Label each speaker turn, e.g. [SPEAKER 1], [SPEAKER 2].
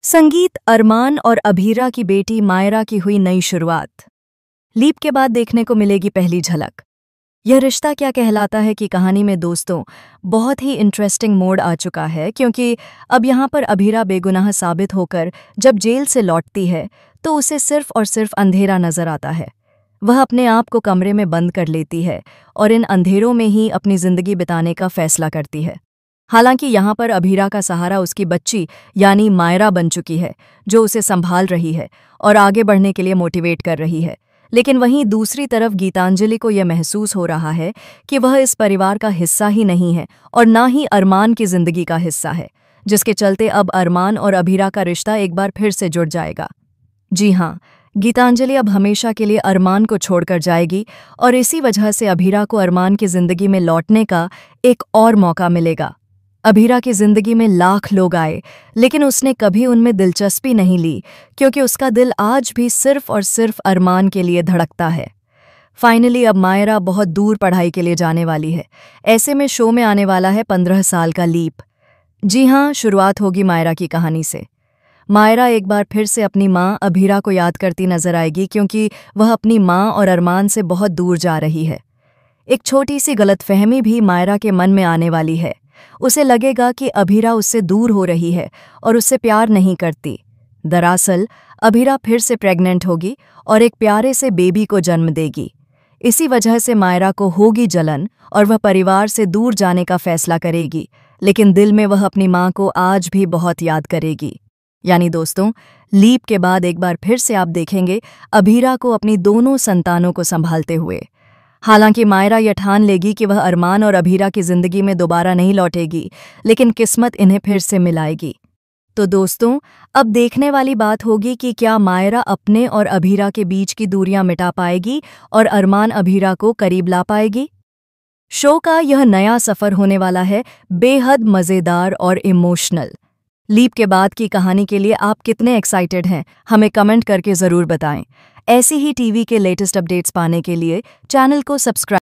[SPEAKER 1] संगीत, अरमान और अभीरा की बेटी मायरा की हुई नई शुरुआत। लीप के बाद देखने को मिलेगी पहली झलक। यह रिश्ता क्या कहलाता है कि कहानी में दोस्तों बहुत ही इंटरेस्टिंग मोड़ आ चुका है, क्योंकि अब यहाँ पर अभीरा बेगुनाह साबित होकर जब जेल से लौटती है तो उसे सिर्फ और सिर्फ अंधेरा नजर आता है। वह अपने आप को कमरे में बंद कर लेती है और इन अंधेरों में ही अपनी जिंदगी बिताने का फैसला करती है। हालांकि यहाँ पर अभीरा का सहारा उसकी बच्ची यानी मायरा बन चुकी है, जो उसे संभाल रही है और आगे बढ़ने के लिए मोटिवेट कर रही है। लेकिन वहीं दूसरी तरफ गीतांजलि को यह महसूस हो रहा है कि वह इस परिवार का हिस्सा ही नहीं है और ना ही अरमान की जिंदगी का हिस्सा है, जिसके चलते अब अरमान और अभीरा का रिश्ता एक बार फिर से जुड़ जाएगा। जी हाँ, गीतांजलि अब हमेशा के लिए अरमान को छोड़कर जाएगी और इसी वजह से अभीरा को अरमान की जिंदगी में लौटने का एक और मौका मिलेगा। अभीरा की जिंदगी में लाख लोग आए, लेकिन उसने कभी उनमें दिलचस्पी नहीं ली, क्योंकि उसका दिल आज भी सिर्फ और सिर्फ अरमान के लिए धड़कता है। फाइनली अब मायरा बहुत दूर पढ़ाई के लिए जाने वाली है। ऐसे में शो में आने वाला है 15 साल का लीप। जी हाँ, शुरुआत होगी मायरा की कहानी से। मायरा एक बार फिर से अपनी माँ अभीरा को याद करती नजर आएगी, क्योंकि वह अपनी माँ और अरमान से बहुत दूर जा रही है। एक छोटी सी गलतफहमी भी मायरा के मन में आने वाली है। उसे लगेगा कि अभीरा उससे दूर हो रही है और उससे प्यार नहीं करती। दरअसल अभीरा फिर से प्रेग्नेंट होगी और एक प्यारे से बेबी को जन्म देगी। इसी वजह से मायरा को होगी जलन और वह परिवार से दूर जाने का फैसला करेगी, लेकिन दिल में वह अपनी माँ को आज भी बहुत याद करेगी। यानी दोस्तों, लीप के बाद एक बार फिर से आप देखेंगे अभीरा को अपनी दोनों संतानों को संभालते हुए। हालांकि मायरा यह ठान लेगी कि वह अरमान और अभीरा की जिंदगी में दोबारा नहीं लौटेगी, लेकिन किस्मत इन्हें फिर से मिलाएगी। तो दोस्तों, अब देखने वाली बात होगी कि क्या मायरा अपने और अभीरा के बीच की दूरियां मिटा पाएगी और अरमान अभीरा को करीब ला पाएगी। शो का यह नया सफर होने वाला है बेहद मज़ेदार और इमोशनल। लीप के बाद की कहानी के लिए आप कितने एक्साइटेड हैं, हमें कमेंट करके ज़रूर बताएं। ऐसी ही टीवी के लेटेस्ट अपडेट्स पाने के लिए चैनल को सब्सक्राइब